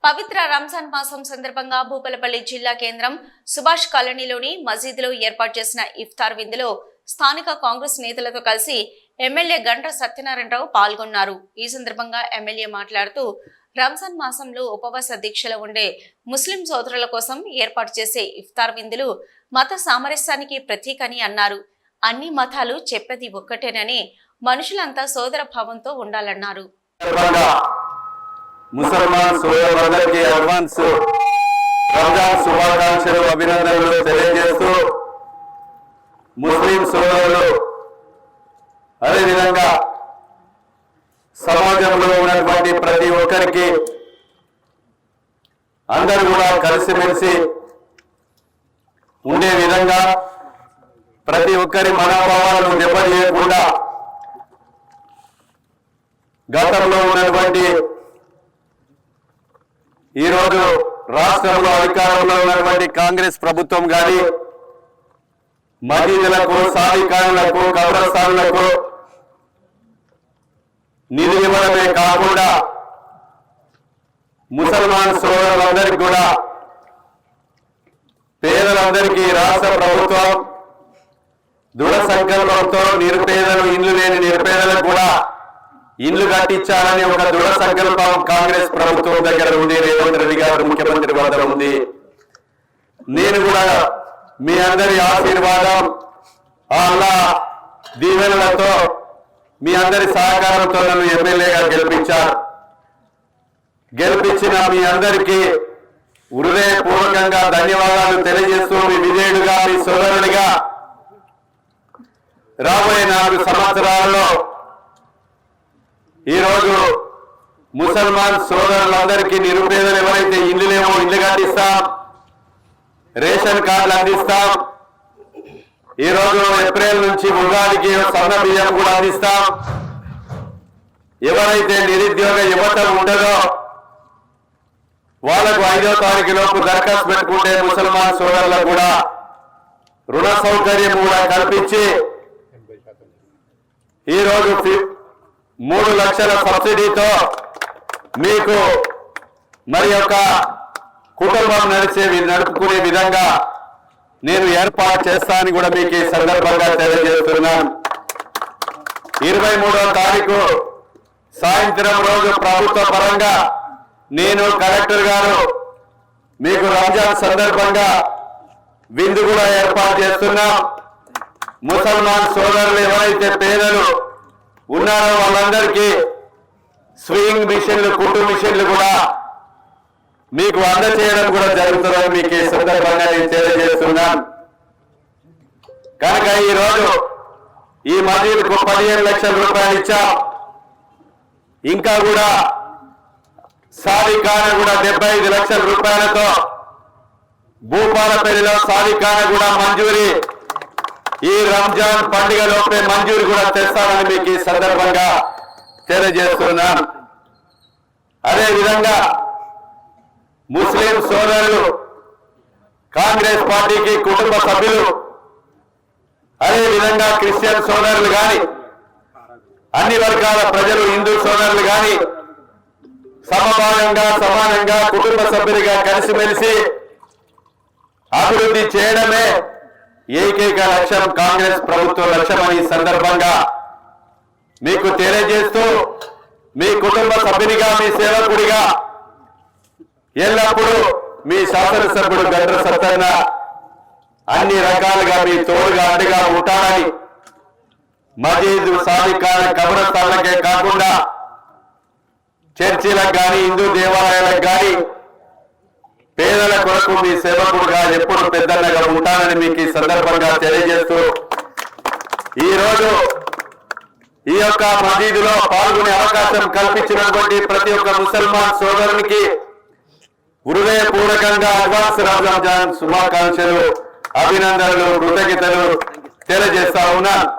పవిత్ర రంజాన్ మాసం సందర్భంగా భూపాలపల్లి జిల్లా కేంద్రం సుభాష్ కాలనీలోని మసీదులో ఏర్పాటు చేసిన ఇఫ్తార్ విందులో స్థానిక కాంగ్రెస్ నేతలతో కలిసి ఎమ్మెల్యే గండ్ర సత్యనారాయణరావు పాల్గొన్నారు. ఈ సందర్భంగా ఎమ్మెల్యే మాట్లాడుతూ రంజాన్ మాసంలో ఉపవాస దీక్షలో ఉండే ముస్లిం సోదరుల కోసం ఏర్పాటు చేసే ఇఫ్తార్ విందులు మత సామరస్యానికి ప్రతీకని అన్నారు. అన్ని మతాలు చెప్పేది ఒక్కటేనని, మనుషులంతా సోదర భావంతో ఉండాలన్నారు. ముసల్మాన్ సోదరులందరికీ అడ్వాన్స్ రంజాన్ శుభాకాంక్షలు, అభినందనలు తెలియజేస్తూ ముస్లిం సోదరులు అదేవిధంగా సమాజంలో ఉన్నటువంటి ప్రతి ఒక్కరికి అందరూ కూడా కలిసిమెలిసి ఉండే విధంగా ప్రతి ఒక్కరి మనోభావాలను దెబ్బతీయకుండా గతంలో ఉన్నటువంటి ఈరోజు రాష్ట్రంలో అధికారంలో ఉన్నటువంటి కాంగ్రెస్ ప్రభుత్వం కానీ మసీదులకు, సాధికారులకు, కబ్రస్థానులకు నిధులు ఇవ్వడమే కాకుండా ముసల్మాన్ సోదరులందరికీ కూడా పేదలందరికీ రాష్ట్ర ప్రభుత్వం దృఢ సంకల్పంతో నిరుపేదలు, ఇల్లు లేని నిరుపేదలకు కూడా ఇల్లు కట్టించాలని ఒక దృఢ సంకల్పం కాంగ్రెస్ ప్రభుత్వం దగ్గర ఉంది. రేవంత్ రెడ్డి గారు ముఖ్యమంత్రి వద్ద ఉంది. నేను కూడా మీ అందరి ఆశీర్వాదం, అల్లా దీవెనలతో, మీ అందరి సహకారంతో నన్ను ఎమ్మెల్యేగా గెలిపించిన మీ అందరికీ హృదయపూర్వకంగా ధన్యవాదాలు తెలియజేస్తూ మీ విధేయుడుగా, మీ సోదరుడిగా రాబోయే 4 సంవత్సరాల్లో ఈరోజు ముసల్మాన్ సోదరులందరికీ, నిరుపేదలు ఎవరైతే ఇల్లు లేవో ఇల్లు కట్టిస్తాం, రేషన్ కార్డులు అందిస్తాం. ఈరోజు ఏప్రిల్ నుంచి ఉగాదికి సన్న బియ్యం కూడా అందిస్తాం. ఎవరైతే నిరుద్యోగ యువత ఉండదో వాళ్లకు 5వ తారీఖు లోపు దరఖాస్తు పెట్టుకుంటే ముసల్మాన్ సోదరులకు కూడా రుణ సౌకర్యం కూడా కల్పించి ఈరోజు 3 లక్షల సబ్సిడీతో మీకు మరి యొక్క కుటుంబం నడుపుకునే విధంగా నేను ఏర్పాటు చేస్తానని కూడా మీకు ఈ సందర్భంగా తెలియజేస్తున్నాను. 23వ తారీఖు సాయంత్రం రోజు ప్రభుత్వ పరంగా నేను, కలెక్టర్ గారు మీకు రంజాన్ సందర్భంగా విందు కూడా ఏర్పాటు చేస్తున్నాం. ముసల్మాన్ సోదరులు ఎవరైతే పేదలు ఉన్నారో వాళ్ళందరికీ స్వింగ్ మిషన్లు, కుట్టు మిషన్లు కూడా మీకు అందజేయడం కూడా జరుగుతుందని మీకు ఈ సందర్భంగా నేను తెలియజేస్తున్నాను. కనుక ఈరోజు ఈ మసీదుకు 15 లక్షల రూపాయలు ఇచ్చాం. ఇంకా కూడా సాధికాన కూడా 75 లక్షల రూపాయలతో భూపాలపల్లిలో సాధికాన కూడా మంజూరీ, ఈ రంజాన్ పండుగ లోపే మంజూరు కూడా తెస్తామని మీకు ఈ సందర్భంగా తెలియజేస్తున్నాను. అదేవిధంగా ముస్లిం సోదరులు, కాంగ్రెస్ పార్టీకి కుటుంబ సభ్యులు, అదేవిధంగా క్రిస్టియన్ సోదరులు కానీ, అన్ని వర్గాల ప్రజలు, హిందూ సోదరులు కానీ సమభాగంగా, సమానంగా, కుటుంబ సభ్యులుగా కలిసిమెలిసి అభివృద్ధి చేయడమే ఏకైక లక్ష్యం, కాంగ్రెస్ ప్రభుత్వ లక్ష్యం అని ఈ సందర్భంగా మీకు తెలియజేస్తూ, మీ కుటుంబ సభ్యునిగా, మీ సేవకుడిగా ఎల్లప్పుడూ మీ శాసనసభ్యుడు గండ్ర సత్తన్న అన్ని రకాలుగా మీ తోడుగా అండగా ఉంటారని, మసీదు, సాధికార, కబ్రస్థానాలకే కాకుండా చర్చిలకు కానీ, హిందూ దేవాలయాలకు కానీ పేదల కొరకు మీ సేవకుడుగా ఎప్పుడు పెద్దన్నగా ఉంటానని మీకు ఈ సందర్భంగా తెలియజేస్తూ, ఈరోజు ఈ యొక్క మసీదులో పాల్గొనే అవకాశం కల్పించినటువంటి ప్రతి ఒక్క ముసల్మాన్ సోదరునికి హృదయపూర్వకంగా అడ్వాన్స్ రంజాన్ శుభాకాంక్షలు, అభినందనలు, కృతజ్ఞతలు తెలియజేస్తా ఉన్నా.